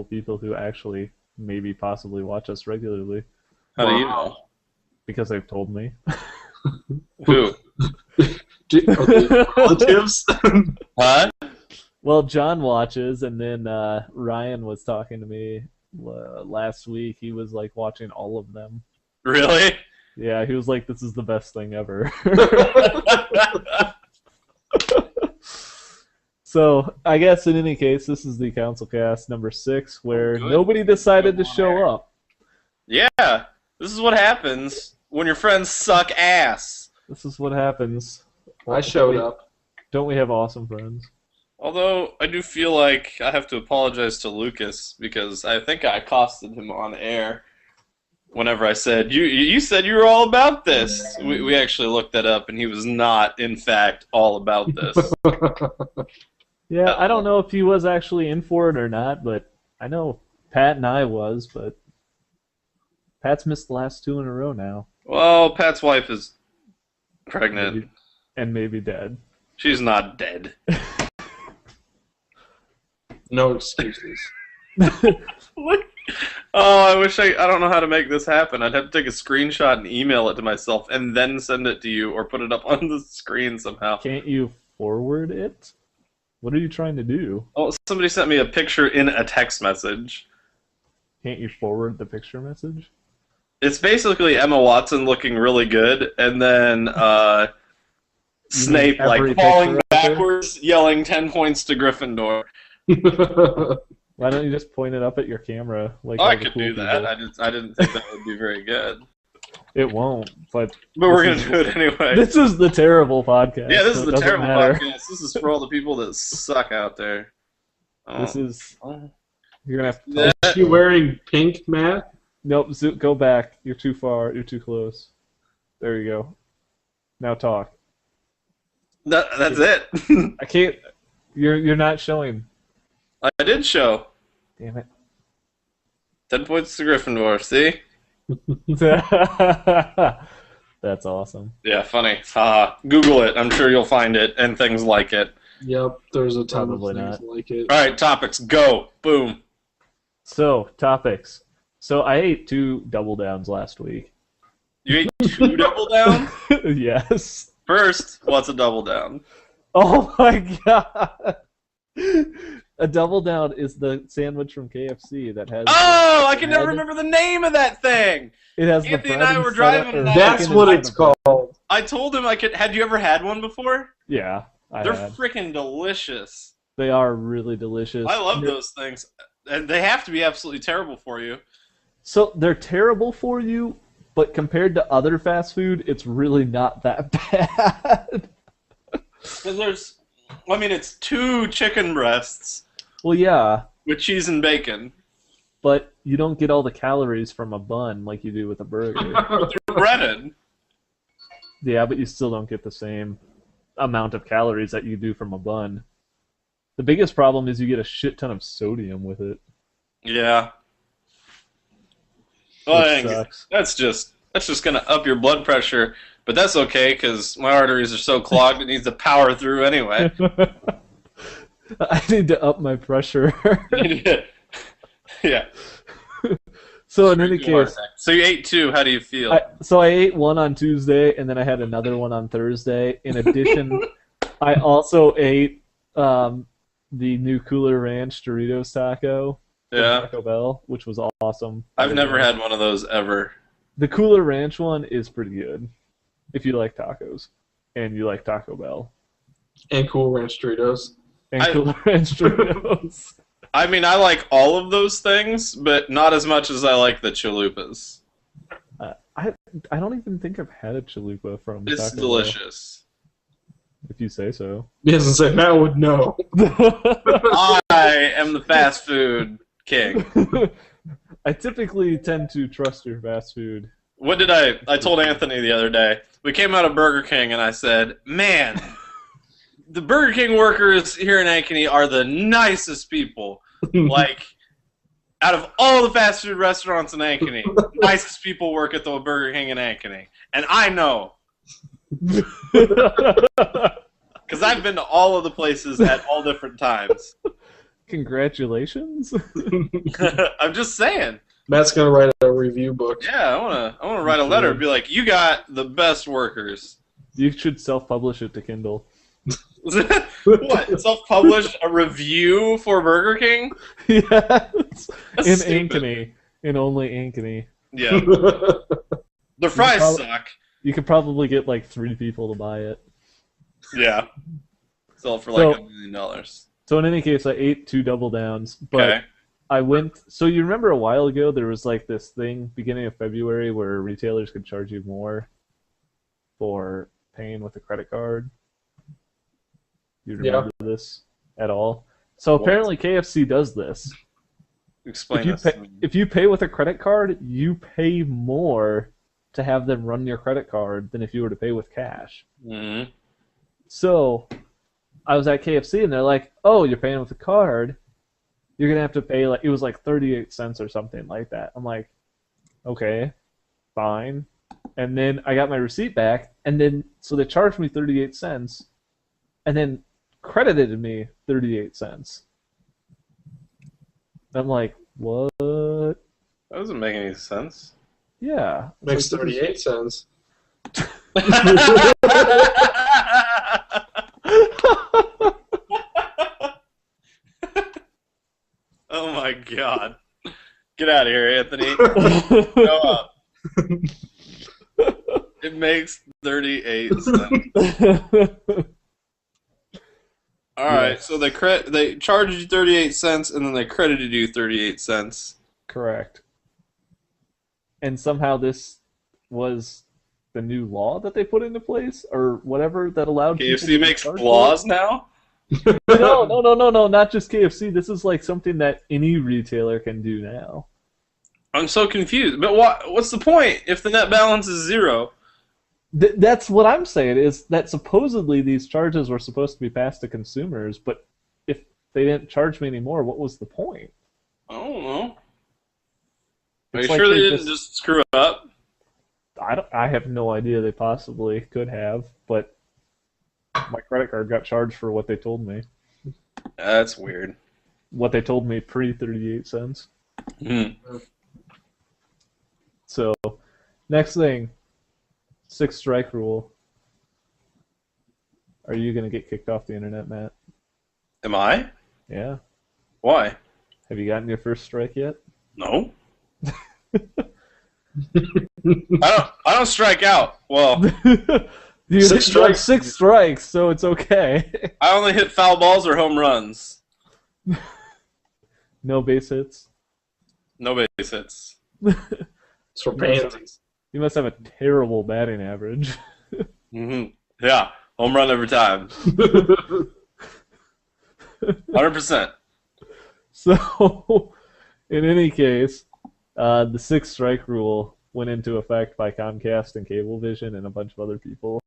people who actually maybe possibly watch us regularly How do you know? because they've told me. Who? Relatives? Huh? Well, John watches, and then Ryan was talking to me last week. He was like watching all of them. Really? Yeah, he was like, "This is the best thing ever." So I guess in any case, this is the CouncilCast number 6, where good. nobody decided to show up. Yeah. This is what happens when your friends suck ass. This is what happens. I showed up. Don't we have awesome friends? Although I do feel like I have to apologize to Lucas because I think I accosted him on air whenever I said you said you were all about this. We actually looked that up, and he was not, in fact, all about this. Yeah, I don't know if he was actually in for it or not, but I know Pat and I was, but Pat's missed the last 2 in a row now. Well, Pat's wife is pregnant. Maybe dead. She's not dead. No excuses. What? Oh, I don't know how to make this happen. I'd have to take a screenshot and email it to myself and then send it to you or put it up on the screen somehow. Can't you forward it? What are you trying to do? Oh, somebody sent me a picture in a text message. Can't you forward the picture message? It's basically Emma Watson looking really good, and then Snape every like falling picture up there? backwards, yelling 10 points to Gryffindor. Why don't you just point it up at your camera? Like Oh, all I the could cool do that. people? I didn't think that would be very good. It won't, but We're this gonna do it anyway. This is the terrible podcast. Yeah, this so is it the doesn't terrible matter. podcast. This is for all the people that suck out there. Oh. This is... You're gonna have to... Yeah. Is she wearing pink, Matt? Nope, go back. You're too far. You're too close. There you go. Now talk. That's it. I can't... You're not showing. I did show. Damn it. 10 points to Gryffindor, see? That's awesome. Yeah, funny. Google it. I'm sure you'll find it, and things like it. Yep, there's a ton Probably of things not. like it. Alright, topics, go. Boom. So, topics. So, I ate 2 double downs last week. You ate 2 double down? Yes. First, what's a double down? Oh my god! A double down is the sandwich from KFC that has... Oh, I can never remember the name of that thing! It has Anthony the and I bread were inside driving or and That's chicken what inside it's the bread. called. I told him I could... Had you ever had one before? Yeah, I They're had. freaking delicious. They are really delicious. I love those things. And they have to be absolutely terrible for you. So they're terrible for you, but compared to other fast food, it's really not that bad. Because there's... I mean, it's 2 chicken breasts Well, yeah, with cheese and bacon. but you don't get all the calories from a bun like you do with a burger. But they're breaded. Yeah, but you still don't get the same amount of calories that you do from a bun. The biggest problem is you get a shit ton of sodium with it. Yeah. Well, Which I think sucks. that's just gonna up your blood pressure, but that's okay because my arteries are so clogged it needs to power through anyway. I need to up my pressure. Yeah. So in any case, So you ate 2. How do you feel? I ate one on Tuesday, and then I had another one on Thursday. In addition, I also ate the new Cooler Ranch Doritos taco from Yeah. Taco Bell, which was awesome. I've never had one of those ever. The Cooler Ranch one is pretty good if you like tacos and you like Taco Bell And Cool Ranch Doritos. and Cooler Ranch Doritos. I mean, I like all of those things, but not as much as I like the chalupas. I don't even think I've had a chalupa from It's Taco delicious. Bell, if you say so. He doesn't say Matt would know. I am the fast food king. I typically tend to trust your fast food. What did I told Anthony the other day. We came out of Burger King and I said, man, the Burger King workers here in Ankeny are the nicest people. Like, out of all the fast food restaurants in Ankeny, the nicest people work at the Burger King in Ankeny. And I know. Because I've been to all of the places at all different times. Congratulations. I'm just saying. Matt's gonna write a review book. Yeah, I wanna write a letter and be like, you got the best workers. You should self-publish it to Kindle. What? Self-publish a review for Burger King? Yes. That's In stupid. Ankeny. In only Ankeny. Yeah. The fries suck. You could probably get like 3 people to buy it. Yeah. Sell it for like $1 million. So in any case, I ate 2 double downs, but Okay. I went. So you remember a while ago there was like this thing beginning of February where retailers could charge you more for paying with a credit card. You remember this at all? So apparently KFC does this. Explain this. If you pay with a credit card, you pay more to have them run your credit card than if you were to pay with cash. Mm-hmm. So I was at KFC and they're like, "Oh, you're paying with a card. You're gonna have to pay like it was like 38 cents or something like that." I'm like, "Okay, fine." And then I got my receipt back, and then so they charged me 38 cents, and then credited me 38 cents. I'm like, "What?" That doesn't make any sense. Yeah, Makes 38 cents. Oh my god. Get out of here, Anthony. Go up. It makes 38 cents. Alright, so they charged you 38 cents and then they credited you 38 cents. Correct. And somehow this was the new law that they put into place, or whatever, that allowed people KFC to makes charge laws now? No, not just KFC. This is like something that any retailer can do now. I'm so confused. But what's the point if the net balance is 0? That's what I'm saying, is that supposedly these charges were supposed to be passed to consumers, but if they didn't charge me anymore, what was the point? I don't know. Are It's you like sure they they didn't just screw it up? I have no idea. They possibly could have, but my credit card got charged for what they told me. That's weird. What they told me pre 38 cents. Hmm. So, next thing, 6 strike rule. Are you gonna get kicked off the internet, Matt? Am I? Yeah. Why? Have you gotten your first strike yet? No. I don't strike out. Well, You 6 got strikes. 6 strikes, so it's okay. I only hit foul balls or home runs. No base hits. No base hits. It's for pansies. You must have a terrible batting average. Hmm. Yeah, home run every time. 100%. So, in any case, the 6 strike rule went into effect by Comcast and Cablevision and a bunch of other people.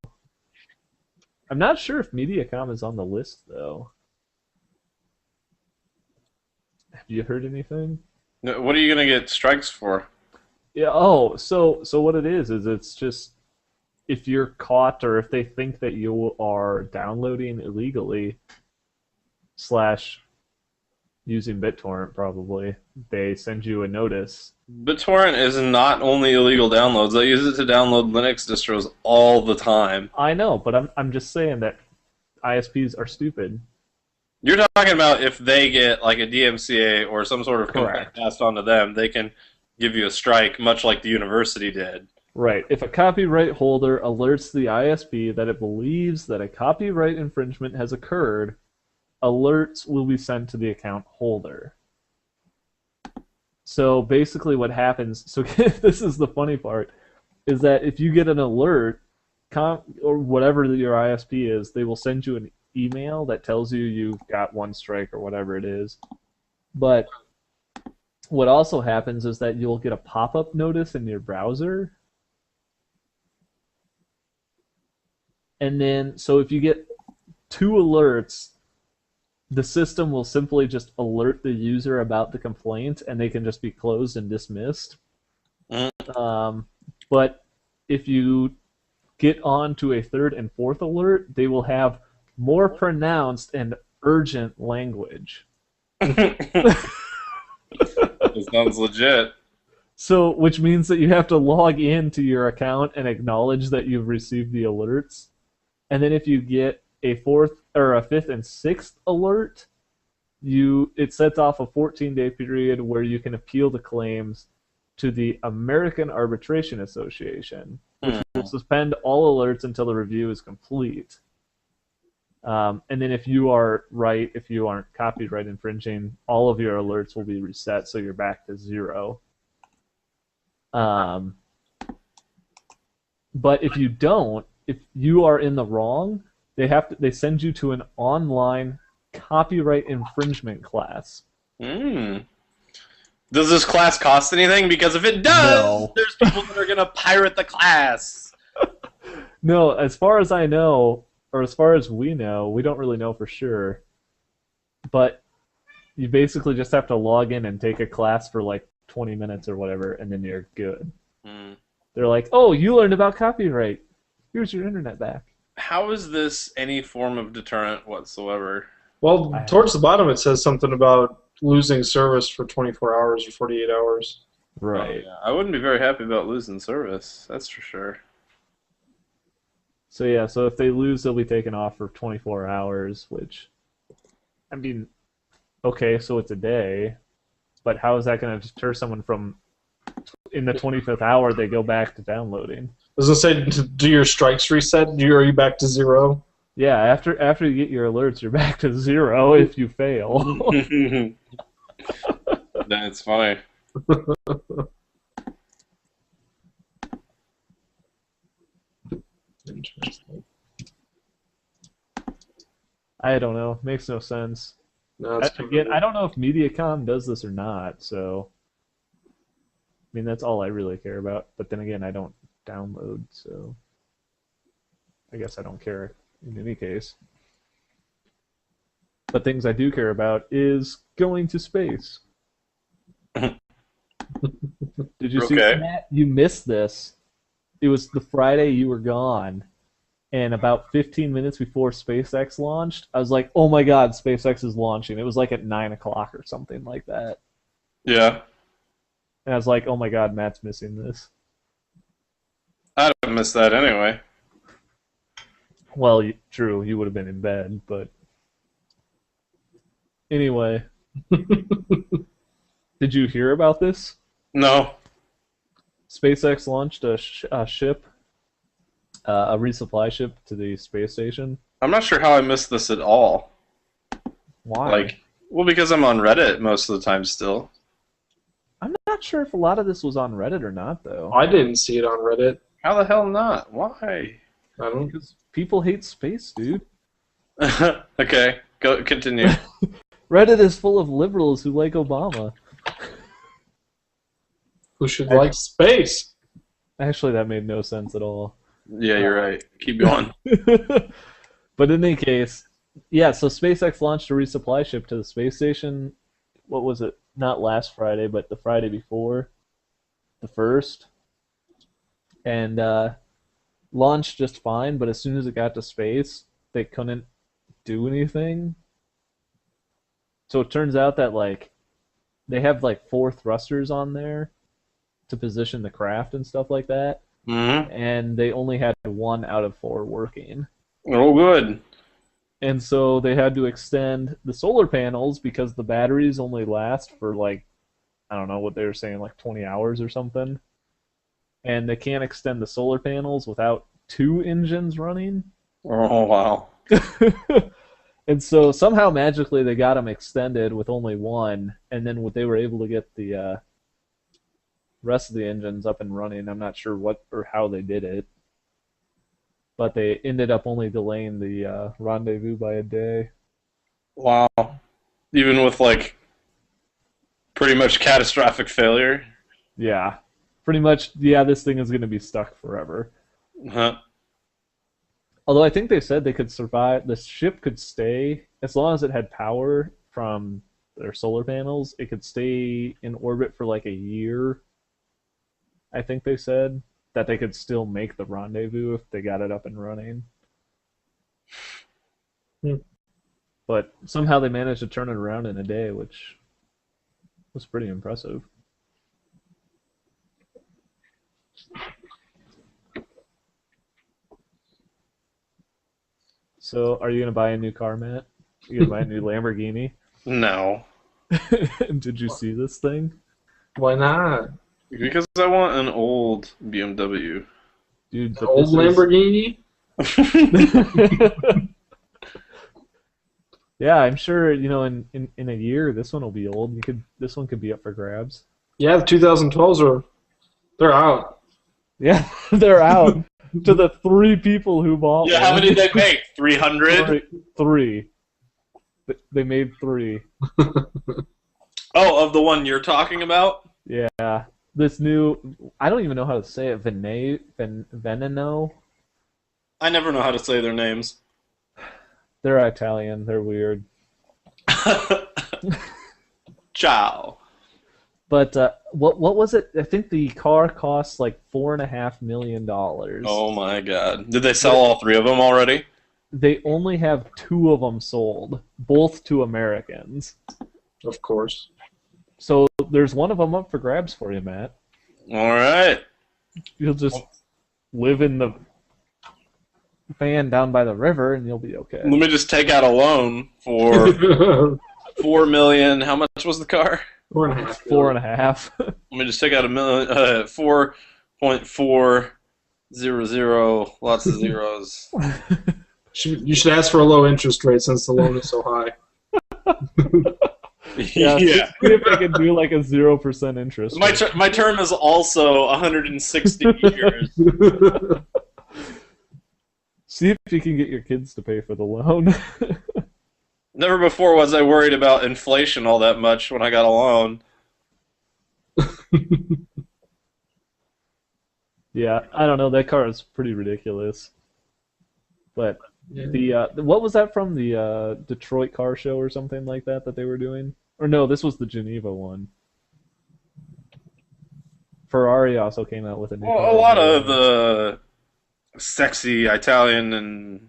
I'm not sure if Mediacom is on the list, though. Have you heard anything? What are you gonna get strikes for? Yeah. Oh, so what it is it's just if you're caught or if they think that you are downloading illegally / using BitTorrent, probably, they send you a notice. BitTorrent is not only illegal downloads. I use it to download Linux distros all the time. I know, but I'm just saying that ISPs are stupid. You're talking about if they get like a DMCA or some sort of complaint Correct. passed on to them, they can give you a strike, much like the university did. Right. If a copyright holder alerts the ISP that it believes that a copyright infringement has occurred, alerts will be sent to the account holder. So basically what happens, so this is the funny part, is that if you get an alert, or whatever your ISP is, they will send you an email that tells you you've got 1 strike or whatever it is. But what also happens is that you'll get a pop-up notice in your browser. And then, so if you get 2 alerts, the system will simply just alert the user about the complaint, and they can just be closed and dismissed. But if you get on to a 3rd and 4th alert, they will have more pronounced and urgent language. It sounds legit. So, which means that you have to log into your account and acknowledge that you've received the alerts. And then if you get a fourth or a fifth and sixth alert, it sets off a 14-day period where you can appeal the claims to the American Arbitration Association, which will suspend all alerts until the review is complete. And then if you aren't copyright infringing, all of your alerts will be reset, so you're back to 0. But if you are in the wrong, they send you to an online copyright infringement class. Does this class cost anything? Because if it does, No. there's people that are going to pirate the class. No, as far as I know, or as far as we know, we don't really know for sure. But you basically just have to log in and take a class for like 20 minutes or whatever, and then you're good. They're like, oh, you learned about copyright. Here's your internet back. How is this any form of deterrent whatsoever? Well, towards the bottom it says something about losing service for 24 hours or 48 hours. Right. Oh, yeah. I wouldn't be very happy about losing service, that's for sure. So yeah, so if they lose, they'll be taken off for 24 hours, which, I mean, okay, so it's a day, but how is that going to deter someone from, in the 25th hour, they go back to downloading? Does it say, do your strikes reset? Are you back to 0? Yeah, after you get your alerts, you're back to 0 if you fail. That's funny. Interesting. I don't know. Makes no sense. No, it's Again, I don't know if Mediacom does this or not, so I mean that's all I really care about. But then again, I don't download, so I guess I don't care in any case. But things I do care about is going to space. Did you see Okay. that? You missed this. It was the Friday you were gone. And about 15 minutes before SpaceX launched, I was like, oh my god, SpaceX is launching. It was like at 9 o'clock or something like that. Yeah. And I was like, oh my god, Matt's missing this. I'd have missed that anyway. Well, true, you would have been in bed, but anyway. Did you hear about this? No. SpaceX launched a ship, a resupply ship to the space station. I'm not sure how I missed this at all. Why? Well, because I'm on Reddit most of the time still. I'm not sure if a lot of this was on Reddit or not, though. I didn't see it on Reddit. How the hell not? Why? I don't. Because people hate space, dude. Okay, go continue. Reddit is full of liberals who like Obama. Who should like space? Actually, that made no sense at all. Yeah, you're right. Keep going. But in any case, yeah, so SpaceX launched a resupply ship to the space station. What was it? Not last Friday, but the Friday before. The 1st. And launched just fine, but as soon as it got to space, they couldn't do anything. So it turns out that, like, they have, like, 4 thrusters on there to position the craft and stuff like that. Mm-hmm. And they only had 1 out of 4 working. Oh, good. And so they had to extend the solar panels because the batteries only last for, like, I don't know what they were saying, like 20 hours or something. And they can't extend the solar panels without 2 engines running. Oh, wow. And so somehow magically they got them extended with only 1, and then they were able to get the rest of the engines up and running. I'm not sure what or how they did it, but they ended up only delaying the rendezvous by a day. Wow. Even with, like, pretty much catastrophic failure? Yeah, pretty much. Yeah, this thing is going to be stuck forever. Huh. Although I think they said they could survive. The ship could stay as long as it had power from their solar panels. It could stay in orbit for like a year. I think they said that they could still make the rendezvous if they got it up and running. But somehow they managed to turn it around in a day, which was pretty impressive. So, are you gonna buy a new car, Matt? You gonna buy a new Lamborghini? No. Did you see this thing? Why not? Because I want an old BMW. Dude, The but old Lamborghini? Yeah, I'm sure, in a year this one will be old. This one could be up for grabs. Yeah, the 2012s they're out. Yeah, they're out. To the 3 people who bought Yeah, one. how many did they make? 300? Three. They made 3. Oh, of the one you're talking about? Yeah. This new, I don't even know how to say it, Veneno? I never know how to say their names. They're Italian. They're weird. Ciao. But what was it? I think the car costs like $4.5 million. Oh my god. Did they sell all 3 of them already? They only have 2 of them sold, both to Americans. Of course. So there's one of them up for grabs for you, Matt. Alright. You'll just live in the van down by the river and you'll be okay. Let me just take out a loan for $4 million. How much was the car? 4.5. 4.5. Let me just take out a million. 4.400. Lots of zeros. You should ask for a low interest rate since the loan is so high. Yeah. See if I can do like a 0% interest. My term is also 160 years. See if you can get your kids to pay for the loan. Never before was I worried about inflation all that much when I got a loan. Yeah, I don't know. That car is pretty ridiculous. But Yeah. what was that from, the Detroit car show or something like that they were doing? Or no, this was the Geneva one. Ferrari also came out with a new Well, car. a lot of the sexy Italian and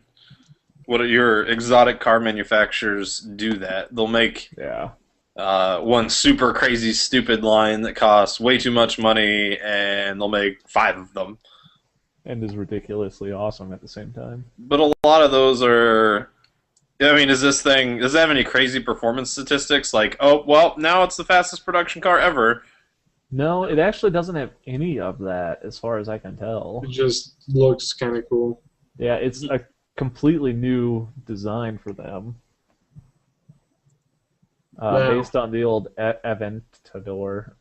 what are your exotic car manufacturers do that. They'll make one super crazy stupid line that costs way too much money, and they'll make 5 of them. And is ridiculously awesome at the same time. But a lot of those are... I mean, does it have any crazy performance statistics? Like, oh, well, now it's the fastest production car ever. No, it actually doesn't have any of that, as far as I can tell. It just looks kind of cool. Yeah, it's a completely new design for them. Based on the old Aventador.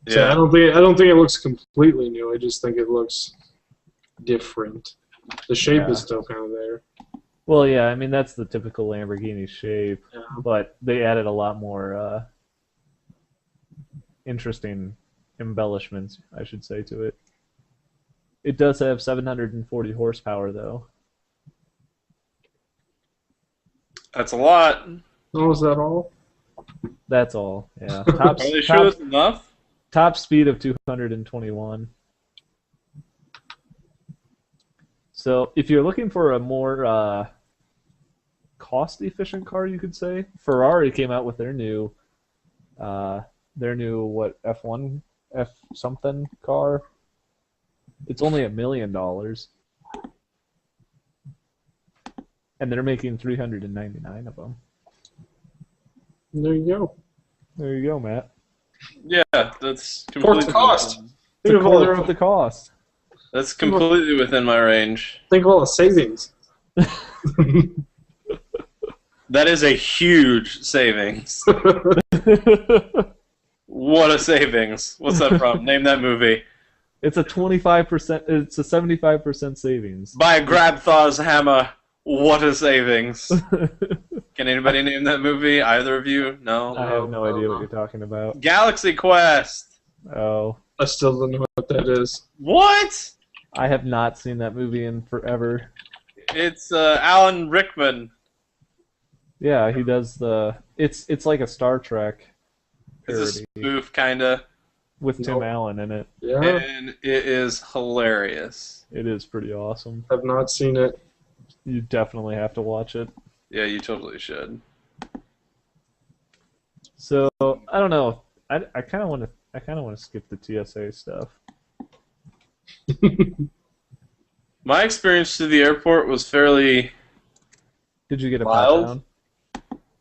Yeah. So I don't think it looks completely new. I just think it looks different. The shape is still kind of there. Well, yeah, I mean that's the typical Lamborghini shape, but they added a lot more interesting embellishments, I should say, to it. It does have 740 horsepower, though. That's a lot. Oh, is that all? That's all. Yeah. Are they sure that's enough? Top speed of 221. So, if you're looking for a more cost-efficient car, you could say, Ferrari came out with their new F1 F something car. It's only $1 million, and they're making 399 of them. There you go. There you go, Matt. Yeah, that's What's the cost? It's a quarter of the cost. That's completely within my range. Think of all the savings. That is a huge savings. What a savings. What's that from? Name that movie. It's a 25%. It's a 75% savings. By Grabthaw's hammer. What a savings. Can anybody name that movie? Either of you? No? I have no idea what you're talking about. Galaxy Quest. Oh. I still don't know what that is. What? I have not seen that movie in forever. It's Alan Rickman. Yeah, he does the... It's like a Star Trek parody. It's a spoof, kinda. With Tim Allen in it. Yeah. And it is hilarious. It is pretty awesome. I've not seen it. You definitely have to watch it. Yeah, you totally should. So I don't know. I kind of want to. I kind of want to skip the TSA stuff. My experience to the airport was fairly Did you get a pat mild. down?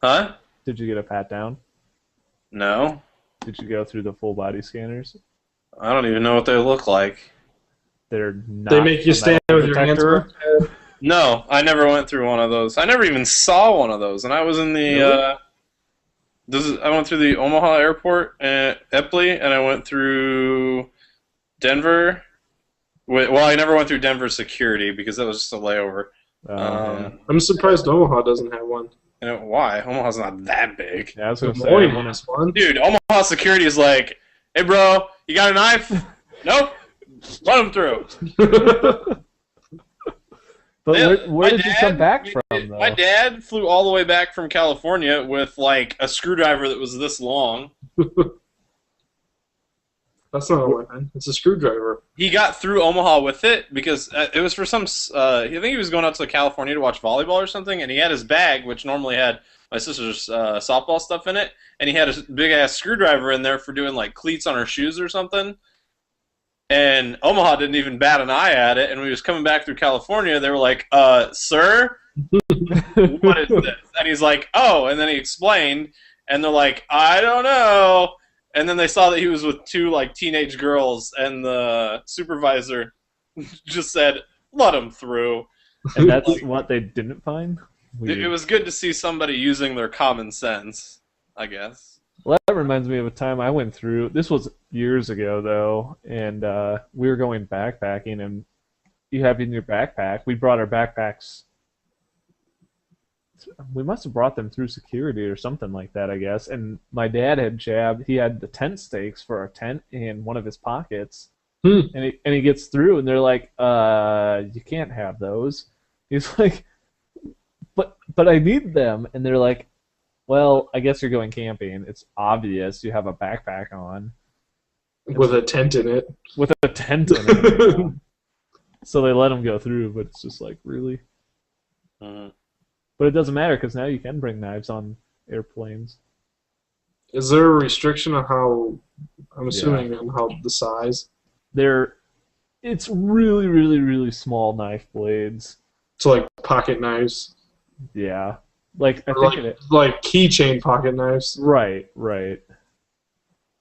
Huh? Did you get a pat down? No. Did you go through the full body scanners? I don't even know what they look like. They're not. They make you a stand metal with your hands detector. above your head. No, I never went through one of those. I never even saw one of those, and I was in the. Really? I went through the Omaha airport at Epley, and I went through Denver. Well, I never went through Denver security because that was just a layover. Yeah. I'm surprised Omaha doesn't have one. Why? Omaha's not that big. Yeah, I was gonna Des say. Moines has one. Dude, Omaha security is like, hey, bro, you got a knife? Nope. Let him through. But where My did you come back from, though? My dad flew all the way back from California with, like, a screwdriver that was this long. That's not a weapon. It's a screwdriver. He got through Omaha with it because it was for some. I think he was going out to California to watch volleyball or something, and he had his bag, which normally had my sister's softball stuff in it, and he had a big ass screwdriver in there for doing like cleats on her shoes or something. And Omaha didn't even bat an eye at it, and when he was coming back through California, they were like, "Sir, what is this?" And he's like, "Oh," and then he explained, and they're like, "I don't know." And then they saw that he was with two like teenage girls, and the supervisor just said, "Let him through." And that's what they didn't find? It was good to see somebody using their common sense, I guess. Well, that reminds me of a time I went through. This was years ago, though, and we were going backpacking, and you have in your backpack. We brought our backpacks. We must have brought them through security or something like that, I guess. And my dad had jabbed. He had the tent stakes for our tent in one of his pockets, and he gets through, and they're like, "You can't have those." He's like, "But I need them," and they're like, "Well, I guess you're going camping. It's obvious you have a backpack on With a tent in it. with a tent in it." So they let him go through, but it's just like, really? But it doesn't matter because now you can bring knives on airplanes. Is there a restriction on how? I'm assuming on how the size. It's really, really, really small knife blades. So like pocket knives. Yeah, like I Or think like keychain pocket knives. Right.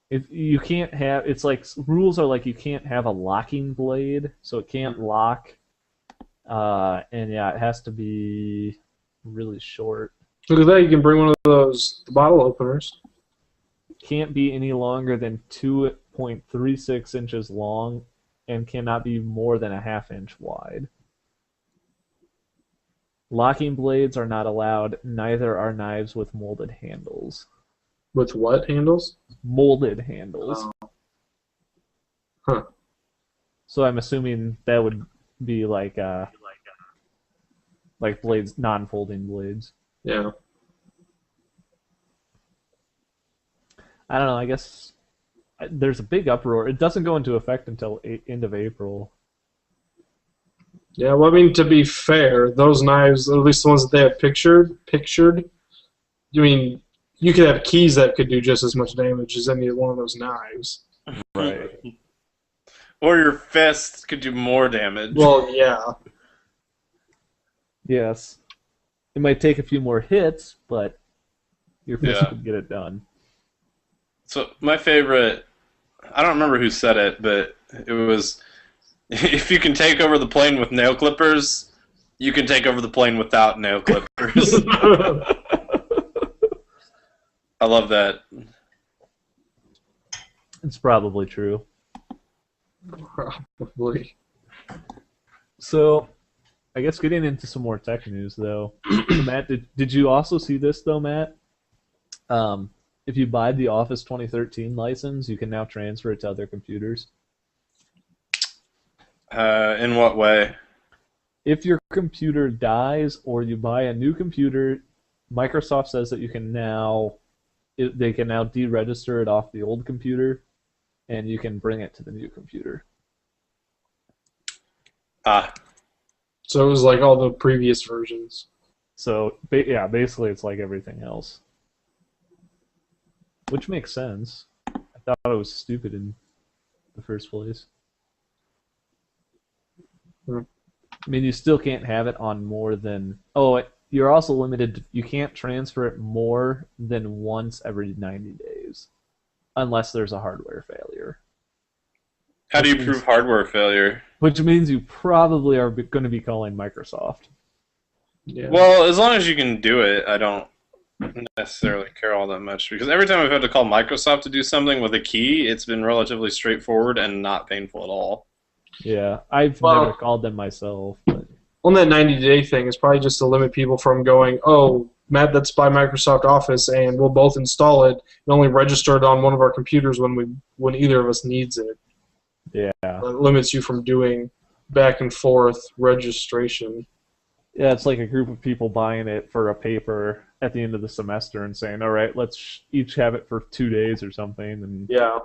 If you can't have, it's like rules are like you can't have a locking blade, so it can't lock. And yeah, it has to be really short. Look at that! You can bring one of those bottle openers. Can't be any longer than 2.36 inches long, and cannot be more than a ½ inch wide. Locking blades are not allowed. Neither are knives with molded handles. With what handles? Molded handles. Oh. Huh. So I'm assuming that would be like blades, non-folding blades. Yeah. I don't know. I guess there's a big uproar. It doesn't go into effect until end of April. Yeah, well, I mean, to be fair, those knives, at least the ones that they have pictured, I mean, you could have keys that could do just as much damage as any one of those knives. Right. Or your fist could do more damage. Well, yeah. Yes. It might take a few more hits, but your fist Yeah. can get it done. So my favorite, I don't remember who said it, but it was, if you can take over the plane with nail clippers, you can take over the plane without nail clippers. I love that. It's probably true. Probably. So, I guess getting into some more tech news, though. Matt, did you also see this, though, Matt? If you buy the Office 2013 license, you can now transfer it to other computers. In what way? If your computer dies or you buy a new computer, Microsoft says that you can now they can now deregister it off the old computer, and you can bring it to the new computer. Ah, So it was like all the previous versions. So yeah, basically it's like everything else, which makes sense. I thought it was stupid in the first place. Hmm. I mean, you still can't have it on more than. Oh, you're also limited. You can't transfer it more than once every 90 days, unless there's a hardware failure. How do Which you means, prove hardware failure? which means you probably are going to be calling Microsoft. Yeah. Well, as long as you can do it, I don't necessarily care all that much because every time I've had to call Microsoft to do something with a key, it's been relatively straightforward and not painful at all. Yeah, I've Well- never called them myself, but On that 90-day thing, it's probably just to limit people from going, oh, Matt, that's by Microsoft Office, and we'll both install it and only register it on one of our computers when either of us needs it. yeah, It limits you from doing back and forth registration. yeah, it's like a group of people buying it for a paper at the end of the semester and saying, "All right, let's each have it for 2 days or something." And Yeah.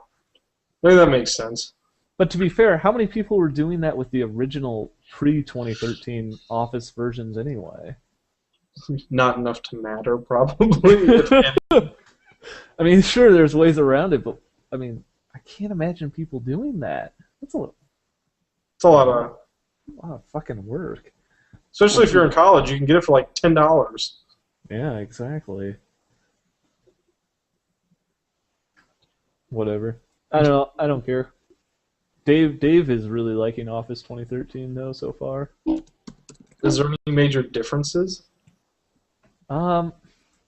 Maybe that makes sense. but to be fair, how many people were doing that with the original pre-2013 Office versions anyway? Not enough to matter, probably. I mean, sure, there's ways around it, but I mean, I can't imagine people doing that. That's It's a lot of fucking work. especially if you're in college, you can get it for like $10. Yeah, exactly. Whatever. I don't know. I don't care. Dave is really liking Office 2013 though so far. Is there any major differences?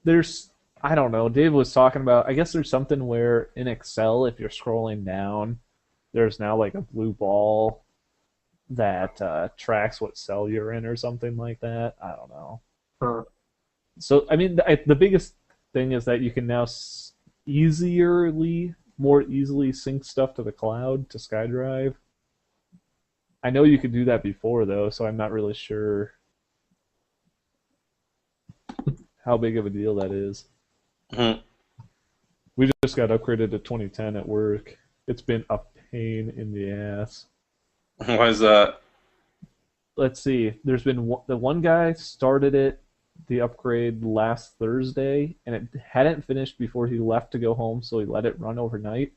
There's I don't know. Dave was talking about. I guess there's something where in Excel, if you're scrolling down, there's now like a blue ball that tracks what cell you're in or something like that. I don't know. Huh. So I mean, the biggest thing is that you can now more easily sync stuff to the cloud to SkyDrive. I know you could do that before though, so I'm not really sure how big of a deal that is. Mhm. We just got upgraded to 2010 at work. It's been a pain in the ass. Why is that? Let's see. There's been the one guy started the upgrade last Thursday, and it hadn't finished before he left to go home, so he let it run overnight.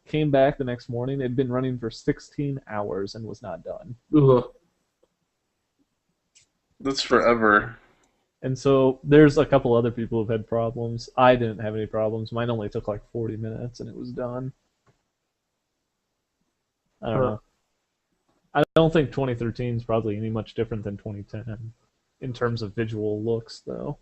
Came back the next morning. It'd been running for 16 hours and was not done. Ugh. That's forever. And so there's a couple other people who've had problems. I didn't have any problems. Mine only took like 40 minutes and it was done. I don't know. I don't think 2013 is probably any much different than 2010 in terms of visual looks, though.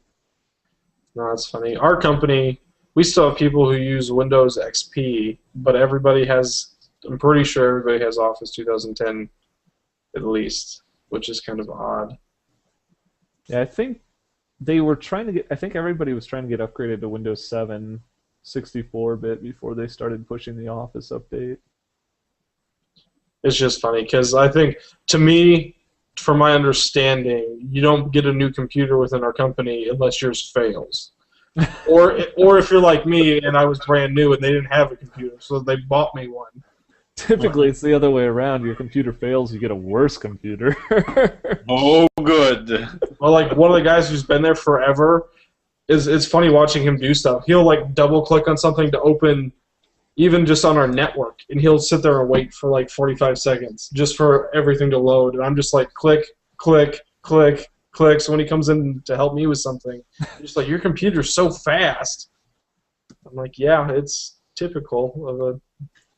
No, that's funny. Our company, we still have people who use Windows XP, but everybody has, I'm pretty sure everybody has Office 2010 at least, which is kind of odd. Yeah, I think they were trying to get, I think everybody was trying to get upgraded to Windows 7 64-bit before they started pushing the Office update. It's just funny because I think, to me, from my understanding, you don't get a new computer within our company unless yours fails. or if you're like me and I was brand new and they didn't have a computer, so they bought me one. Typically, it's the other way around. Your computer fails, you get a worse computer. Oh, good. Well, like one of the guys who's been there forever, it's funny watching him do stuff. He'll like double click on something to open, even just on our network, and he'll sit there and wait for like 45 seconds just for everything to load. And I'm just like click, click, click, click. So when he comes in to help me with something, I'm just like, your computer's so fast. I'm like, yeah, it's typical of a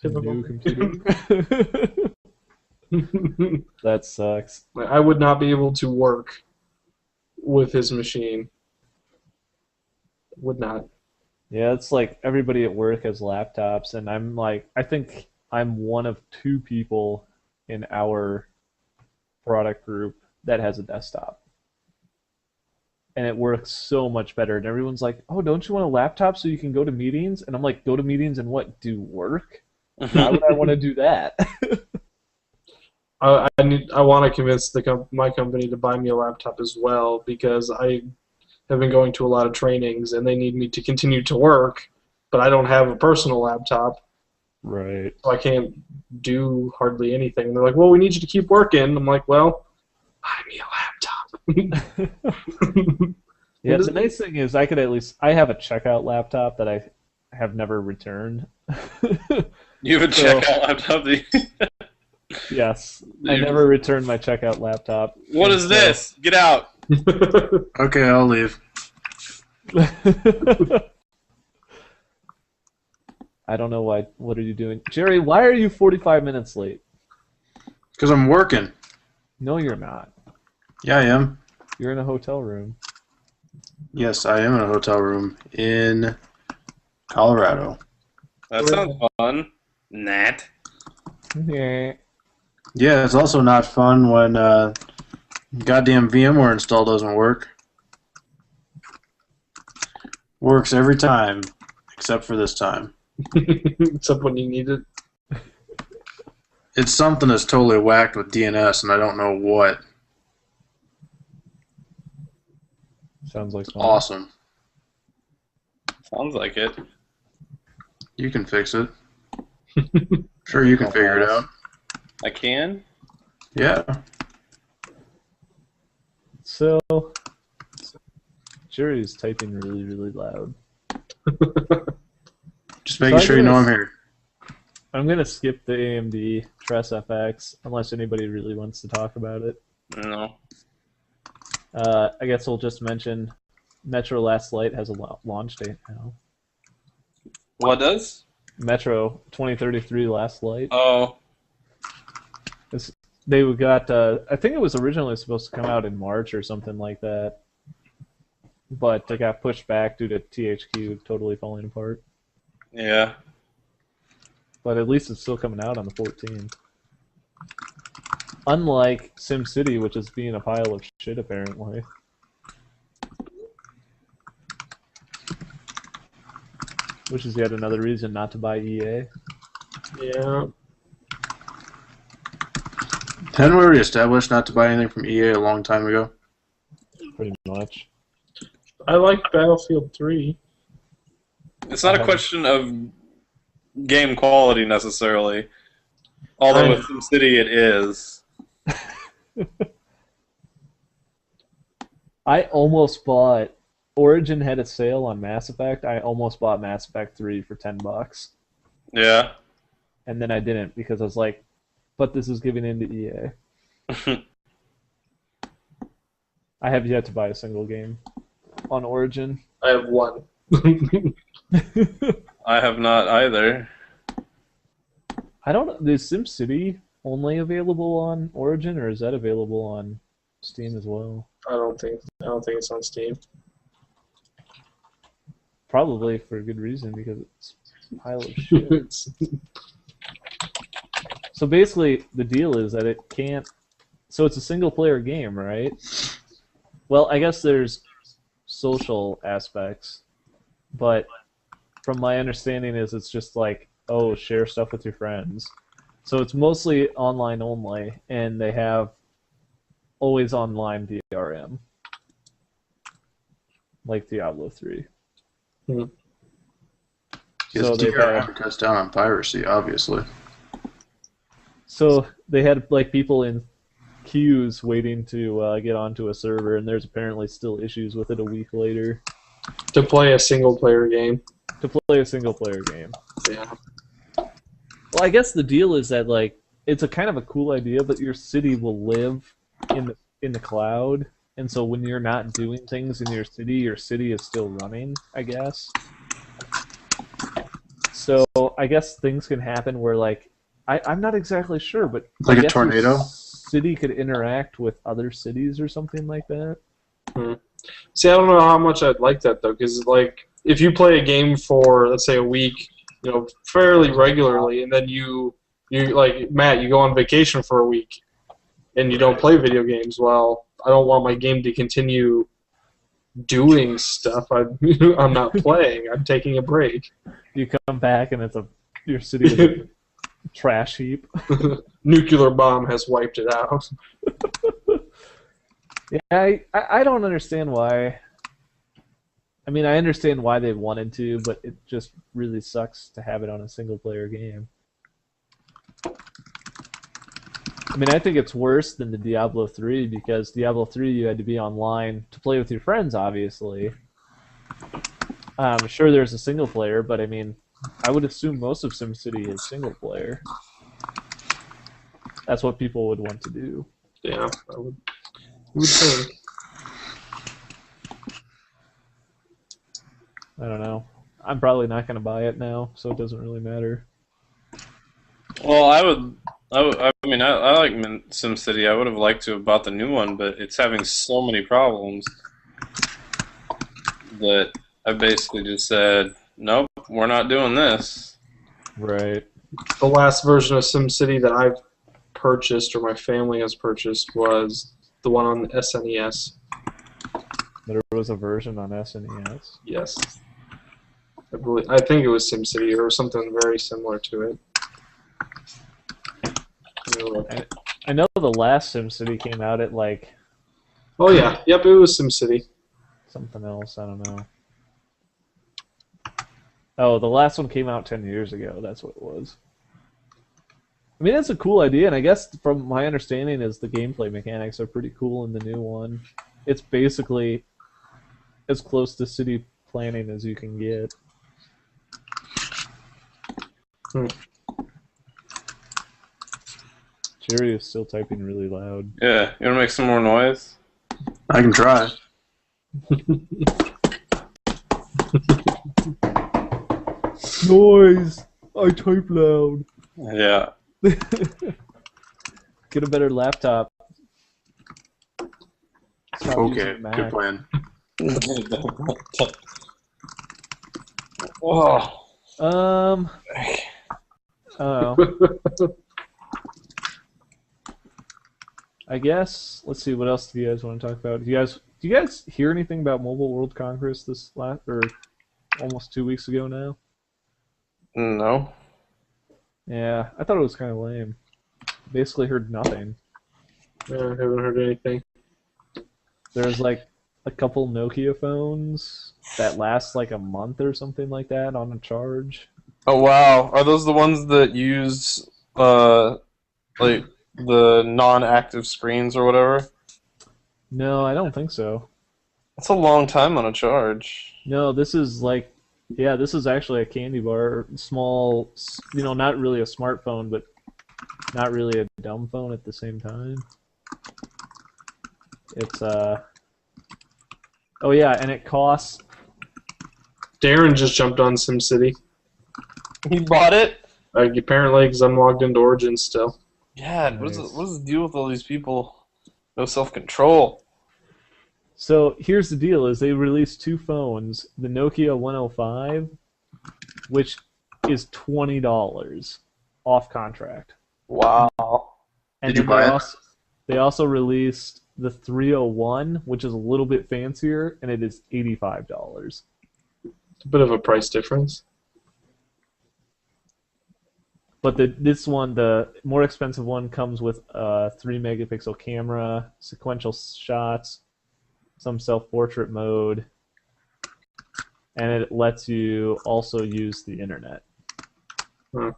typical New computer. That sucks. I would not be able to work with his machine. Would not. Yeah, it's like everybody at work has laptops, and I'm like, I think I'm one of two people in our product group that has a desktop. And it works so much better. And everyone's like, oh, don't you want a laptop so you can go to meetings? And I'm like, go to meetings and what? Do work? Why would I want to do that? I want to convince my company to buy me a laptop as well because I have been going to a lot of trainings and they need me to continue to work, but I don't have a personal laptop. Right. So I can't do hardly anything. And they're like, well, we need you to keep working. I'm like, well, buy me a laptop. Yeah, the nice thing is I have a checkout laptop that I have never returned. You have a So- checkout laptop. Yes, I never returned my checkout laptop. What And is this? Get out. Okay, I'll leave. I don't know why. What are you doing, Jerry? Why are you 45 minutes late? Because I'm working. No, you're not. Yeah, I am. You're in a hotel room. Yes, I am in a hotel room in Colorado. That sounds fun. Nat. Yeah. Yeah, it's also not fun when goddamn VMware install doesn't work. Works every time, except for this time. Except when you need it. It's something that's totally whacked with DNS, and I don't know what. Sounds like fun. Awesome. Sounds like it. You can fix it. Sure, you can figure it out. I can? Yeah. So, Jerry's typing really, really loud. Just making So sure you know I'm here. I'm gonna skip the AMD Tress FX unless anybody really wants to talk about it. No. I guess we'll just mention Metro Last Light has a launch date now. What does? Metro 2033 Last Light. Oh. They got. I think it was originally supposed to come out in March or something like that, but it got pushed back due to THQ totally falling apart. Yeah. But at least it's still coming out on the 14th. Unlike SimCity, which is being a pile of shit apparently. Which is yet another reason not to buy EA. Yeah. Hadn't we already established not to buy anything from EA a long time ago? Pretty much. I like Battlefield 3. It's not a question of game quality necessarily. Although with SimCity it is. I almost bought. Origin had a sale on Mass Effect. I almost bought Mass Effect 3 for $10. Yeah. And then I didn't because I was like, but this is giving in to EA. I have yet to buy a single game on Origin. I have one. I have not either. I don't know. Is SimCity only available on Origin, or is that available on Steam as well? I don't think it's on Steam. Probably for a good reason, because it's a pile of shit. So basically, the deal is that it can't... So it's a single-player game, right? Well, I guess there's social aspects, but from my understanding is it's just like, oh, share stuff with your friends. So it's mostly online only, and they have always online DRM, like Diablo 3. Hmm. Yes, So they've DRM had, cuts down on piracy, obviously. so they had like people in queues waiting to get onto a server, and there's apparently still issues with it a week later. To play a single-player game. To play a single-player game. Yeah. Well, I guess the deal is that like it's a kind of a cool idea, but your city will live in the cloud, and so when you're not doing things in your city is still running, I guess. So I guess things can happen where like I'm not exactly sure, but Like I a guess your tornado? city could interact with other cities or something like that. See, I don't know how much I'd like that though, because like if you play a game for let's say a week, fairly regularly, and then you like Matt, you go on vacation for a week, and you don't play video games. Well, I don't want my game to continue doing stuff. I'm not playing. I'm taking a break. You come back and your city is a trash heap. Nuclear bomb has wiped it out. Yeah, I don't understand why. I mean, I understand why they wanted to, but it just really sucks to have it on a single-player game. I mean, I think it's worse than the Diablo 3 because Diablo 3 you had to be online to play with your friends, obviously. Sure, there's a single player, but I mean, I would assume most of SimCity is single player. That's what people would want to do. Yeah, I would think. I don't know. I'm probably not going to buy it now, so it doesn't really matter. Well, I mean, I like SimCity. I would have liked to have bought the new one, but it's having so many problems that I basically just said, nope, we're not doing this. Right. The last version of SimCity that I've purchased or my family has purchased was the one on the SNES. There was a version on SNES. Yes. I think it was SimCity or something very similar to it. I know the last SimCity came out at like Oh yeah, yep, it was SimCity. something else. I don't know. Oh, the last one came out 10 years ago. That's what it was. I mean, that's a cool idea, and I guess from my understanding is the gameplay mechanics are pretty cool in the new one. It's basically as close to city planning as you can get. Jerry is still typing really loud. Yeah, you want to make some more noise? I can try. Noise! I type loud. Yeah. Get a better laptop. Stop Okay, using Mac. good plan. Oh. I don't know. I guess. Let's see. What else do you guys want to talk about? Do you guys hear anything about Mobile World Congress this last or almost 2 weeks ago now? No. Yeah, I thought it was kind of lame. Basically, heard nothing. Yeah, I haven't heard anything. There's like a couple Nokia phones that last like a month or something like that on a charge. Oh wow, are those the ones that use like the non-active screens or whatever? No, I don't think so. That's a long time on a charge. No, this is like, yeah, this is actually a candy bar, small, not really a smartphone, but not really a dumb phone at the same time. It's oh yeah, and it costs. Darren just jumped on SimCity. He bought it? Apparently, because I'm logged into Origin still. God, Nice. what is the deal with all these people? No self-control. So here's the deal: is they released two phones, the Nokia 105, which is $20 off contract, Wow. and Did you then buy it? they also released the 301, which is a little bit fancier, and it is $85. It's a bit of a price difference. But this one, the more expensive one, comes with a 3-megapixel camera, sequential shots, some self-portrait mode, and it lets you also use the internet. Hmm.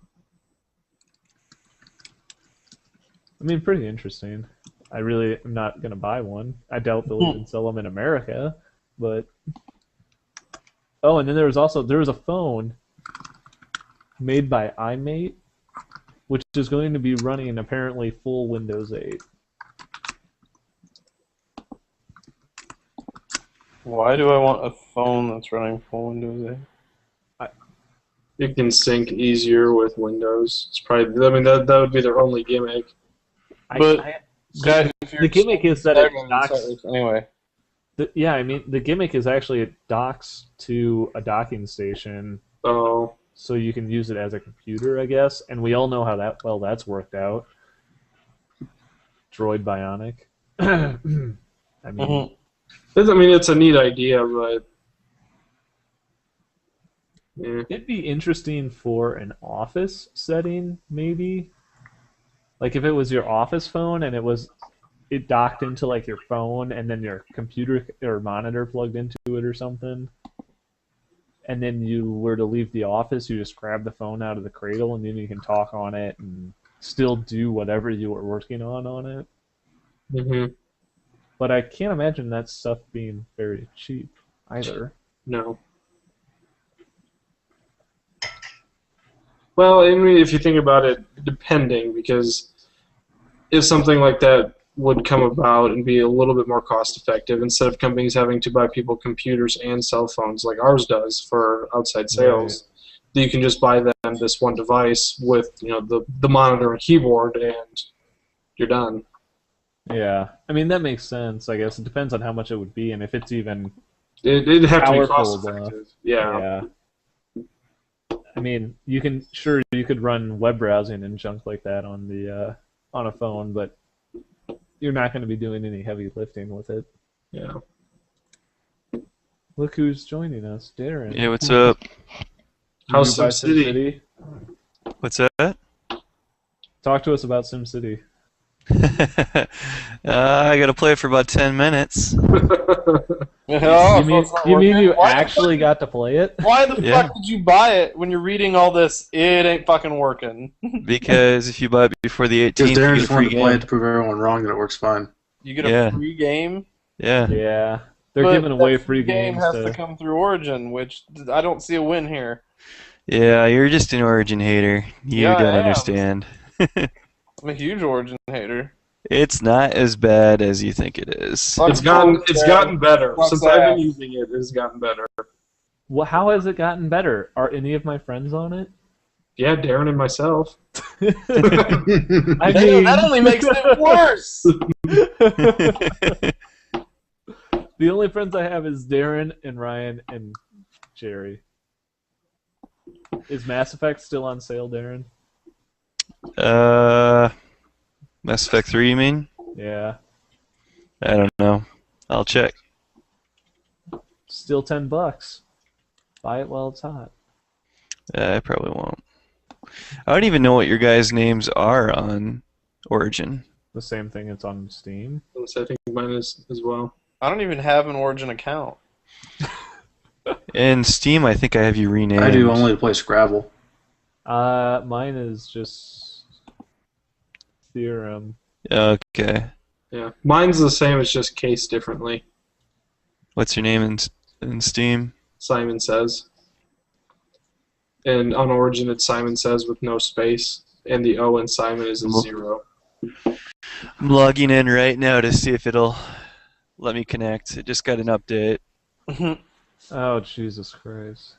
I mean, pretty interesting. I really am not going to buy one. I doubt they'll even sell them in America, but... Oh, and then there was a phone made by iMate, which is going to be running apparently full Windows 8. Why do I want a phone that's running full Windows 8? It can sync easier with Windows. It's probably. I mean, that would be their only gimmick. But- God, if you're The gimmick is that it typing docks. anyway. Yeah, I mean, the gimmick is actually it docks to a docking station, Oh, so you can use it as a computer, I guess. And we all know how that's worked out. Droid Bionic. I mean, Mhm. it's a neat idea, but yeah. it'd be interesting for an office setting, maybe. Like if it was your office phone and it docked into like your phone and then your computer or monitor plugged into it or something. And then you were to leave the office, you just grab the phone out of the cradle and then you can talk on it and still do whatever you were working on it. Mm-hmm. But I can't imagine that stuff being very cheap either. No. Well, I mean, if you think about it, depending, because if something like that would come about and be a little bit more cost effective, instead of companies having to buy people computers and cell phones like ours does for outside sales, you can just buy them this one device with the monitor and keyboard, and you're done. Yeah, I mean that makes sense. I guess it depends on how much it would be and if it's even It'd have to be powerful cost enough. effective. Yeah. I mean, you could run web browsing and junk like that on the on a phone, but you're not going to be doing any heavy lifting with it. Yeah. Look who's joining us, Darren. Yeah, what's up? How's You buy SimCity? What's that? Talk to us about SimCity. I gotta play it for about 10 minutes. Oh, You mean you actually got to play it? Why the Yeah. fuck did you buy it when you're reading all this? It ain't fucking working. Because if you buy it before the 18th, Because you Darren get a just free wanted to play it game. to prove everyone wrong that it works fine. You get a Yeah. free game. Yeah. Yeah, they're but giving away that free game games has to. to come through Origin, which I don't see a win here. Yeah, you're just an Origin hater. You Yeah, I don't am. understand. I'm a huge Origin hater. It's not as bad as you think it is. It's gotten better. Fuck Since that. I've been using it, it's gotten better. Well, how has it gotten better? Are any of my friends on it? Yeah, Darren and myself. I That only makes it worse. The only friends I have is Darren and Ryan and Jerry. Is Mass Effect still on sale, Darren? Mass Effect 3, you mean? Yeah. I don't know. I'll check. Still $10. Buy it while it's hot. I probably won't. I don't even know what your guys' names are on Origin. The same thing it's on Steam. I think mine is as well. I don't even have an Origin account. In Steam, I think I have you renamed. I do only to play Scrabble. Mine is just Theorem. Okay. Yeah, mine's the same. It's just cased differently. What's your name in Steam? Simon Says. And on Origin, it's Simon Says with no space, and the O in Simon is a 0. I'm logging in right now to see if it'll let me connect. It just got an update. Oh, Jesus Christ.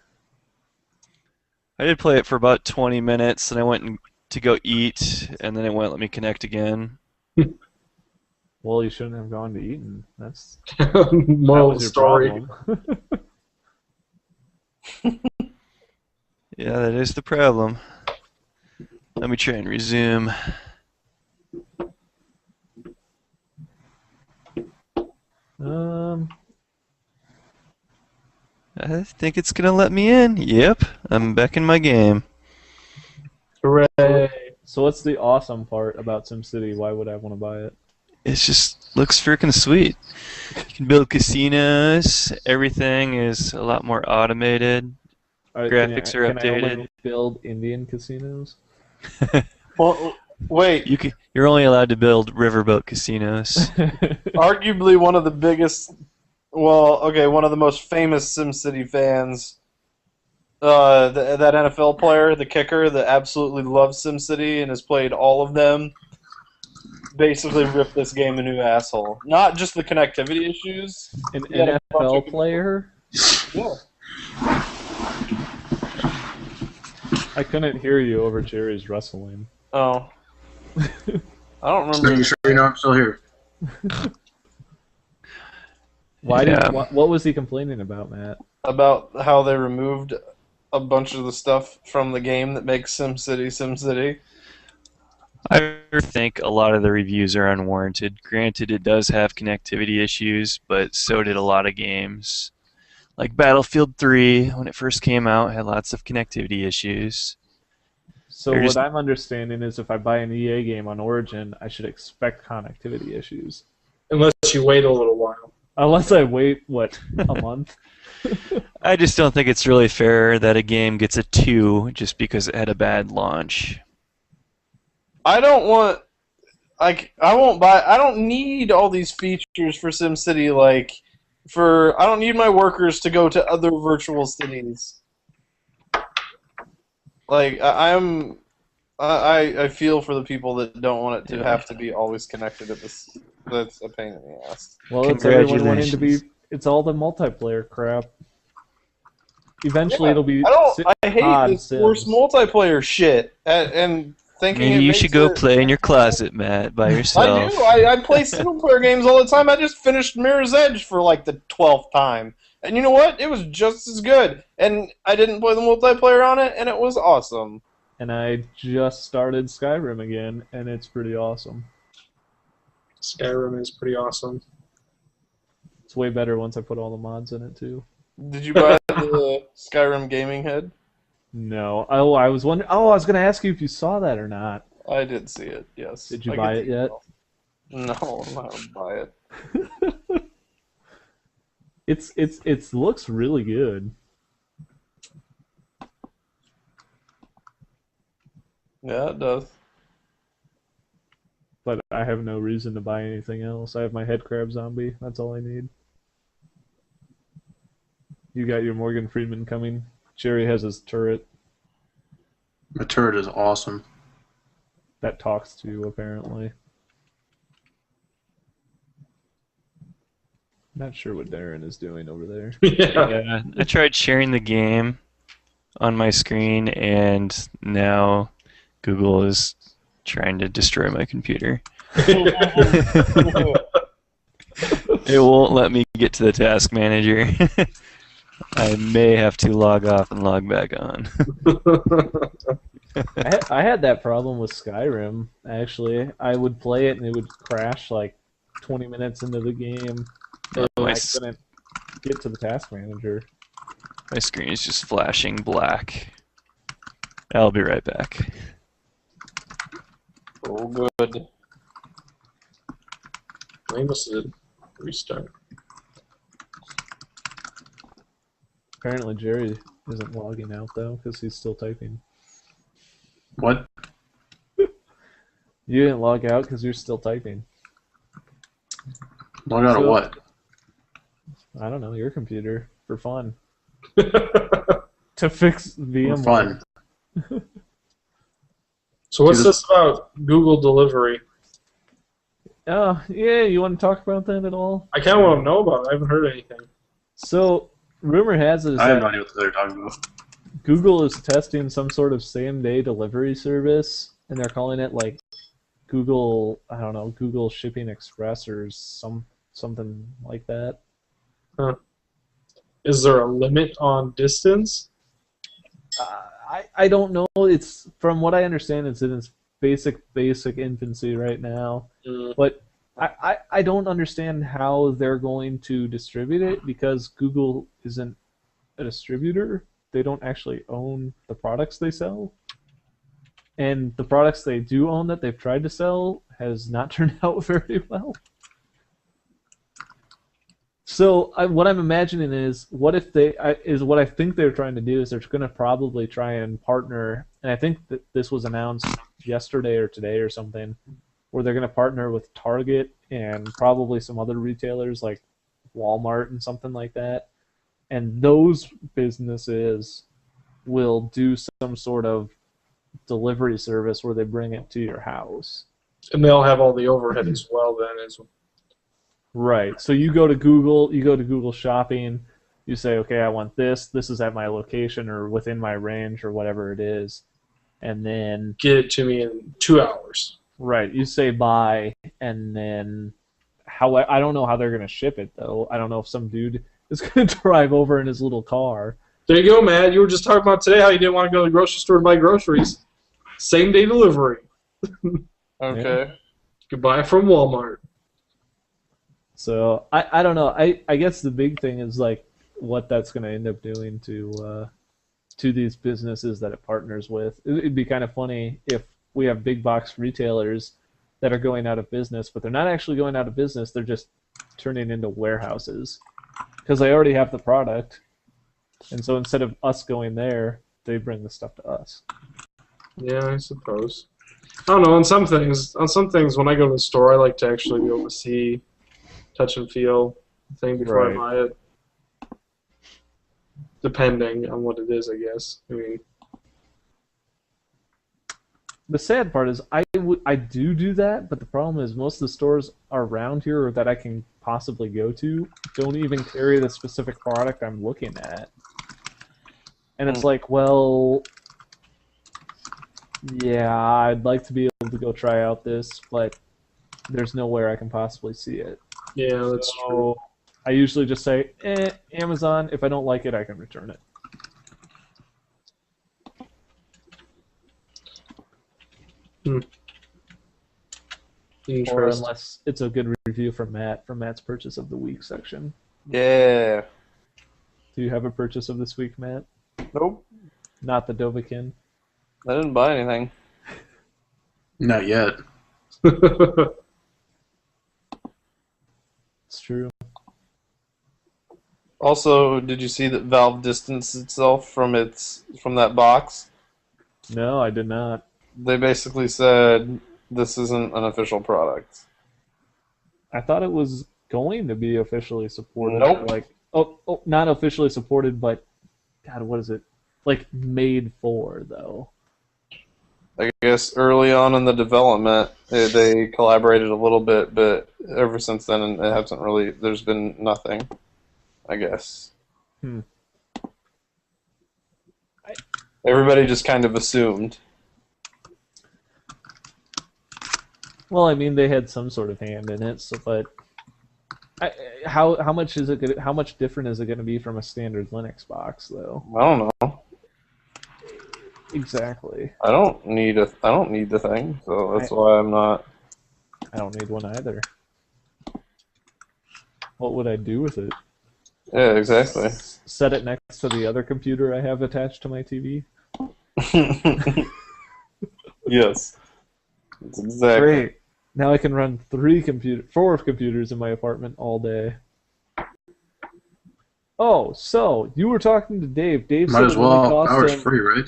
I did play it for about 20 minutes, and I went to go eat, and then it wouldn't let me connect again. Well, you shouldn't have gone to Eton. That Moral of was the your story. problem. Yeah, that is the problem. Let me try and resume. I think it's gonna let me in. Yep, I'm back in my game. Hooray! So what's the awesome part about SimCity? Why would I want to buy it? It just looks freaking sweet. You can build casinos. Everything is a lot more automated. Graphics are Can I only updated. build Indian casinos? Well, wait. You're only allowed to build riverboat casinos. Arguably one of the biggest, one of the most famous SimCity fans, that NFL player, the kicker, that absolutely loves SimCity and has played all of them, basically ripped this game a new asshole. Not just the connectivity issues. An Yeah, NFL player? Yeah. I couldn't hear you over Jerry's rustling. Oh. I don't Just remember. making sure you know I'm still here. What was he complaining about, Matt? About how they removed a bunch of the stuff from the game that makes SimCity SimCity. I think a lot of the reviews are unwarranted. Granted, it does have connectivity issues, but so did a lot of games. Like Battlefield 3, when it first came out, had lots of connectivity issues. So They're what just- I'm understanding is if I buy an EA game on Origin, I should expect connectivity issues. Unless you wait a little while. Unless I wait, a month? I just don't think it's really fair that a game gets a 2 just because it had a bad launch. I don't want. Like, I won't buy. I don't need all these features for SimCity. Like, I don't need my workers to go to other virtual cities. Like, I feel for the people that don't want it to have to be always connected to this. That's a pain in the ass. Well, it's everyone wanting to be. It's all the multiplayer crap. Eventually, it'll be. I hate this forced multiplayer shit, and thinking Maybe you should go play in your closet, Matt, by yourself. I do. I play single player games all the time. I just finished Mirror's Edge for like the 12th time, and you know what? It was just as good. And I didn't play the multiplayer on it, and it was awesome. And I just started Skyrim again, and it's pretty awesome. Skyrim is pretty awesome. It's way better once I put all the mods in it too. Did you buy the Skyrim gaming head? No. Oh, I was wondering. Oh, I was going to ask you if you saw that or not. I did see it. Yes. Did you buy it yet? No, I'm not gonna buy it. It looks really good. Yeah, it does. But I have no reason to buy anything else. I have my headcrab zombie. That's all I need. You got your Morgan Freeman coming. Jerry has his turret. My turret is awesome. That talks to you, apparently. Not sure what Darren is doing over there. Yeah, I tried sharing the game on my screen, and now Google is trying to destroy my computer. It won't let me get to the task manager. I may have to log off and log back on. I had that problem with Skyrim, actually. I would play it and it would crash like 20 minutes into the game. And I couldn't get to the task manager. My screen is just flashing black. I'll be right back. Oh, good. I must have restart. Apparently Jerry isn't logging out, though, because he's still typing. What? You didn't log out because you're still typing. Log out of what? I don't know, your computer, for fun. To fix VMware. For fun. So what's this about Google delivery? Oh, yeah, you want to talk about that at all? I kind of want to know about it. I haven't heard anything. So, rumor has it I have no idea what they're talking about. Google is testing some sort of same-day delivery service, and they're calling it like Google, I don't know, Google Shipping Express or something like that. Huh. Is there a limit on distance? I don't know. It's from what I understand, it's in its basic infancy right now. But I don't understand how they're going to distribute it because Google isn't a distributor. They don't actually own the products they sell. And the products they do own that they've tried to sell has not turned out very well. So what I'm imagining is, what if what I think they're trying to do is they're going to probably try and partner, and I think that this was announced yesterday or today or something, where they're going to partner with Target and probably some other retailers like Walmart and something like that, and those businesses will do some sort of delivery service where they bring it to your house. And they'll have all the overhead as well then as well. Right. So you go to Google Shopping, you say, okay, I want this. This is at my location or within my range or whatever it is. And then get it to me in 2 hours. Right. You say buy, and then I don't know how they're going to ship it, though. I don't know if some dude is going to drive over in his little car. There you go, Matt. You were just talking about today how you didn't want to go to the grocery store to buy groceries. Same day delivery. Okay. Yeah. You can buy it from Walmart. So I don't know. I guess the big thing is like what that's going to end up doing to these businesses that it partners with. It'd be kind of funny if we have big box retailers that are going out of business, but they're not actually going out of business. They're just turning into warehouses because they already have the product. And so instead of us going there, they bring the stuff to us. Yeah, I suppose. don't know. On some things, when I go to the store, I like to actually be able to see, touch, and feel the thing before Right. I buy it. Depending on what it is, I guess. I mean, The sad part is I do that, but the problem is most of the stores around here or that I can possibly go to don't even carry the specific product I'm looking at. And it's like, well, yeah, I'd like to be able to go try out this, but there's nowhere I can possibly see it. yeah, that's true. So I usually just say, Amazon. If I don't like it, I can return it. Or Interesting. unless it's a good review from Matt's purchase of the week section. Yeah. Do you have a purchase of this week, Matt? Nope. Not the Dovakin. I didn't buy anything. Not yet. It's true. Also, did you see that Valve distanced itself from that box? No, I did not. They basically said this isn't an official product. I thought it was going to be officially supported. Nope. Like, not officially supported, but God, what is it? Like made for though. I guess early on in the development, they collaborated a little bit, but ever since then, it hasn't really. There's been nothing. I guess. Everybody just kind of assumed. Well, I mean, they had some sort of hand in it, so but how much is it? How much different is it going to be from a standard Linux box, though? I don't know. Exactly. I don't need the thing, so that's why I'm not. I don't need one either. What would I do with it? Yeah, exactly. Set it next to the other computer I have attached to my TV? Yes. That's exactly. Great. Now I can run 4 computers in my apartment all day. Oh, so you were talking to Dave. Dave Might said as it only well. cost Power's him. free, right?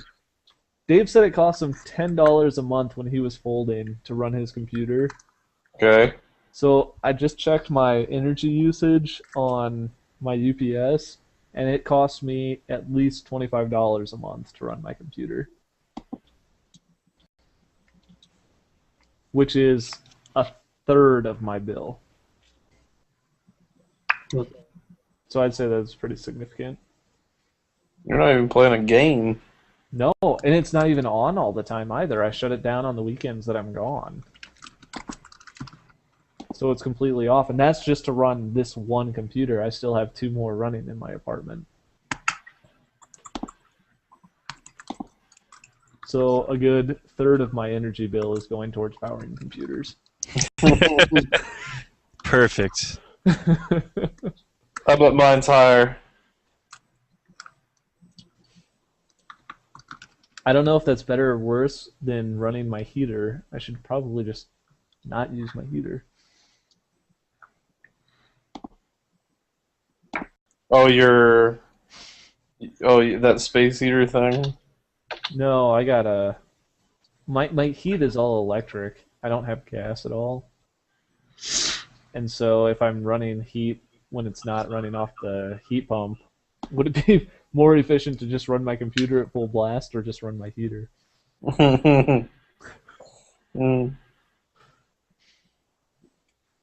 Dave said it cost him $10 a month when he was folding to run his computer. Okay. So I just checked my energy usage on my UPS, and it cost me at least $25 a month to run my computer, which is a third of my bill. So I'd say that's pretty significant. You're not even playing a game. No, and it's not even on all the time either. I shut it down on the weekends that I'm gone. So it's completely off, and that's just to run this one computer. I still have 2 more running in my apartment. So a good third of my energy bill is going towards powering computers. Perfect. I bet mine's higher. I don't know if that's better or worse than running my heater. I should probably just not use my heater. Oh, that space heater thing? No, I got a... My heat is all electric. I don't have gas at all. And so if I'm running heat when it's not running off the heat pump, would it be more efficient to just run my computer at full blast or just run my heater? Mm.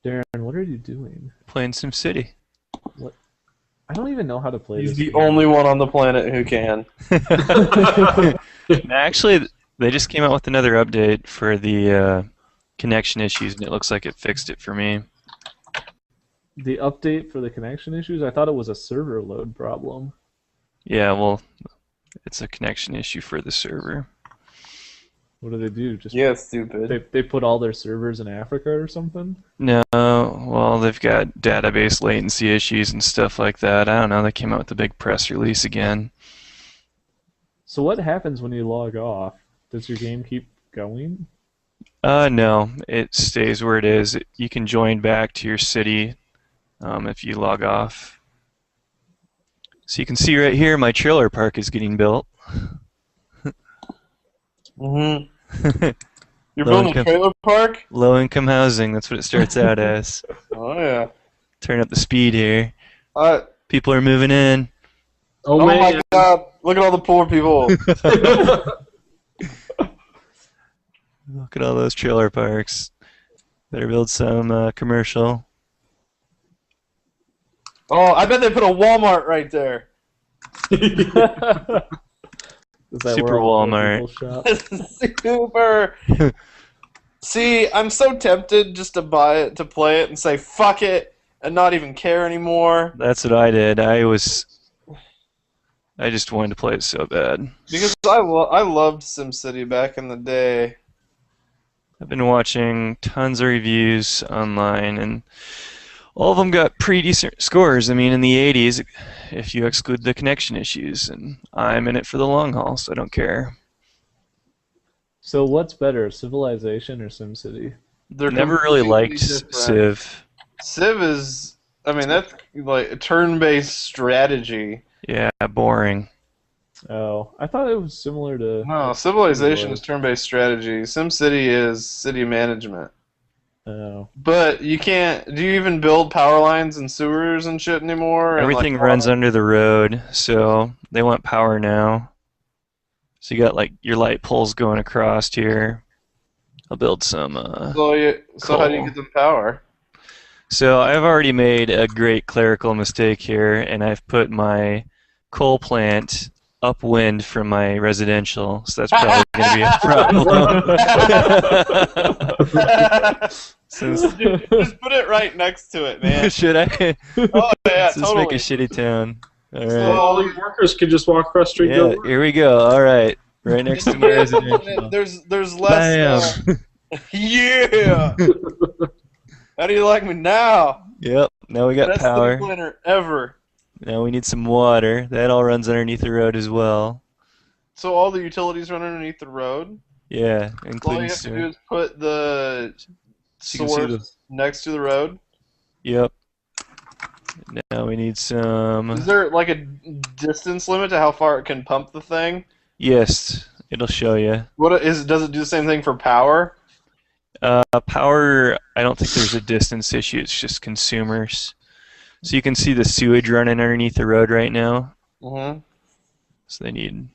Darren, what are you doing? Playing SimCity. I don't even know how to play He's this the game. only one on the planet who can. Actually, they just came out with another update for the connection issues, and it looks like it fixed it for me. The update for the connection issues? I thought it was a server load problem. Yeah, well, it's a connection issue for the server. What do they do? Just Yeah, stupid. they put all their servers in Africa or something? No, well, they've got database latency issues and stuff like that. I don't know. They came out with a big press release again. So what happens when you log off? Does your game keep going? No, it stays where it is. You can join back to your city if you log off. So you can see right here, my trailer park is getting built. Mm-hmm. You're Low building a income. trailer park? Low income housing, that's what it starts out as. Oh yeah. Turn up the speed here. Uh, People are moving in. Oh, oh man. my God! Look at all the poor people. Look at all those trailer parks. Better build some commercial. Oh, I bet they put a Walmart right there. Is that Super where all the Walmart. people shop? Super. See, I'm so tempted just to buy it, to play it, and say fuck it, and not even care anymore. That's what I did. I just wanted to play it so bad. Because I loved SimCity back in the day. I've been watching tons of reviews online, and all of them got pretty decent scores. I mean, in the 80s, if you exclude the connection issues, and I'm in it for the long haul, so I don't care. So what's better, Civilization or SimCity? They're Never really completely liked different. Civ. Civ is, I mean, that's like a turn-based strategy. Yeah, boring. Oh, I thought it was similar to. No, Civilization is turn-based strategy. SimCity is city management. Oh, But you can't. Do you even build power lines and sewers and shit anymore? Everything and, runs under the road, so they want power now. So you got like your light poles going across here. I'll build some. So how do you coal. get them power? So I've already made a great clerical mistake here, and I've put my coal plant upwind from my residential, so that's probably going to be a problem. Since Just put it right next to it, man. should I? Oh yeah, Let's just make totally. a shitty town. All So right. all these workers could just walk across the street. and Yeah, go to work. here we go. All right, right next to my residential. There's less. Bam. Yeah. How do you like me now? Yep. Now we got Best power. city planner ever. Now we need some water. That all runs underneath the road as well. So all the utilities run underneath the road. Yeah, All you including have to do sewer. is put the So you can see source the- next to the road. Yep. Now we need some. Is there like a distance limit to how far it can pump the thing? Yes, it'll show you. What is? Does it do the same thing for power? Power, I don't think there's a distance issue. It's just consumers. So you can see the sewage running underneath the road right now. Mm-hmm. So they need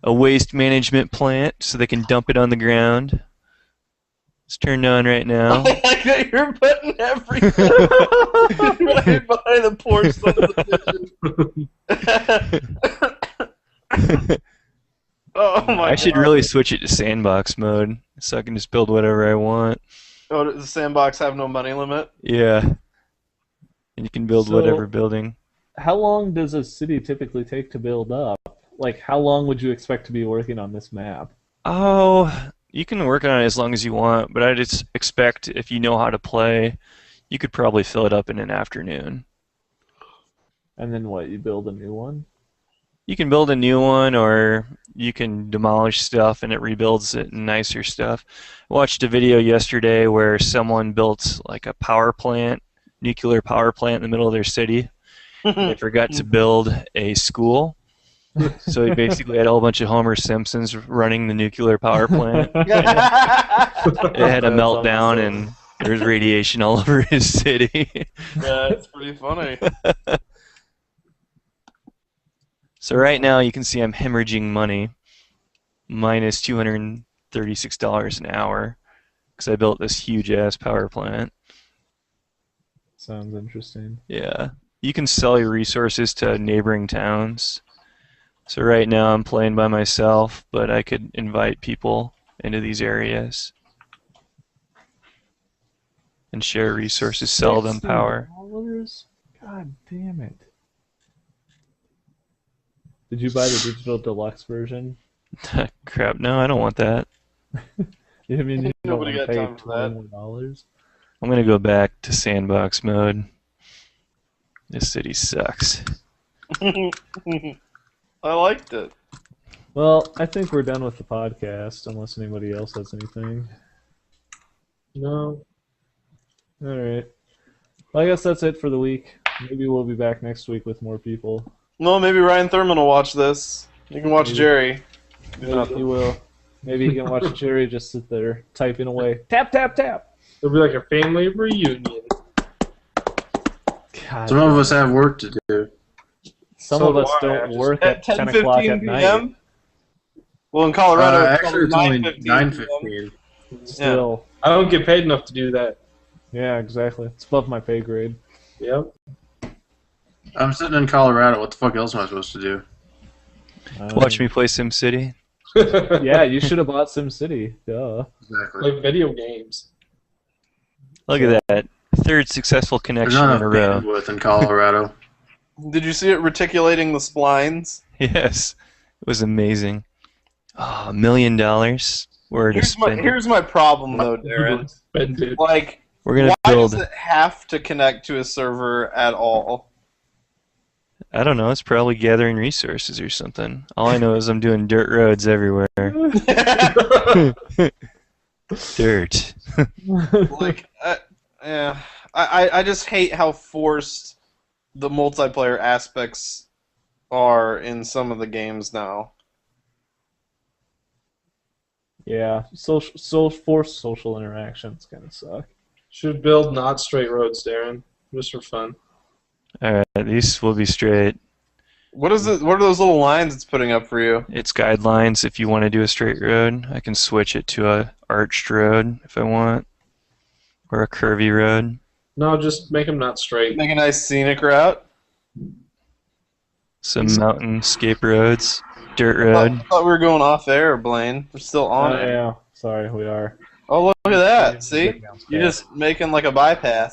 a waste management plant so they can dump it on the ground. It's turned on right now. I like that you're putting everything right by the poor son of the bitches. Oh my I should God. really switch it to sandbox mode so I can just build whatever I want. Oh, does the sandbox have no money limit? Yeah. And you can build So- whatever building. how long does a city typically take to build up? Like, how long would you expect to be working on this map? Oh, you can work on it as long as you want, but I just expect if you know how to play, you could probably fill it up in an afternoon. And then what? You build a new one? You can build a new one, or you can demolish stuff and it rebuilds it in nicer stuff. I watched a video yesterday where someone built like a power plant, nuclear power plant in the middle of their city. They forgot to build a school. So he basically had a whole bunch of Homer Simpsons running the nuclear power plant. It had a That's meltdown awesome. and there was radiation all over his city. Yeah, it's pretty funny. So right now you can see I'm hemorrhaging money, minus $236 an hour, because I built this huge ass power plant. Sounds interesting. Yeah. You can sell your resources to neighboring towns. So right now I'm playing by myself, but I could invite people into these areas and share resources, sell them power. $60? God damn it. Did you buy the digital deluxe version? Crap, no, I don't want that. You mean you don't Nobody want to got pay time for that. $20? I'm gonna go back to sandbox mode. This city sucks. I liked it. Well, I think we're done with the podcast, unless anybody else has anything. No. All right. Well, I guess that's it for the week. Maybe we'll be back next week with more people. No, maybe Ryan Thurman will watch this. You can watch Maybe. Jerry. Do Maybe nothing. he will. Maybe you can watch Jerry just sit there typing away. Tap, tap, tap. It'll be like a family reunion. God, Some of us have work to do. some So of us do I. don't Just work At at 10 o'clock at night. p.m. Well, in Colorado, Actually, it's only 9:15 9:15. Still. I don't get paid enough to do that. Yeah, exactly. It's above my pay grade. Yep. I'm sitting in Colorado. What the fuck else am I supposed to do? Watch me play SimCity. Yeah, you should have bought SimCity. Duh. Exactly. Play video games. Look at that. Third successful There's connection not in a enough row. bandwidth in Colorado. Did you see it reticulating the splines? Yes. It was amazing. Oh, $1 million. We're to spend. Here's my problem though, Darren. Ben, dude. Like, We're gonna why build. does it have to connect to a server at all? I don't know. It's probably gathering resources or something. All I know is I'm doing dirt roads everywhere. Dirt. Like, yeah, I just hate how forced the multiplayer aspects are in some of the games now. Yeah, forced social interactions kind of suck. Should build not straight roads, Darren. Just for fun. Alright, these will be straight. What is it? What are those little lines it's putting up for you? It's guidelines if you want to do a straight road. I can switch it to a arched road if I want. Or a curvy road. No, just make them not straight. Make a nice scenic route. Some mountainscape roads. Dirt I road. thought we were going off air, Blaine. We're still on it. Yeah, sorry, we are. Oh, look at that. See? Big mouse You're cat. just making like a bypass.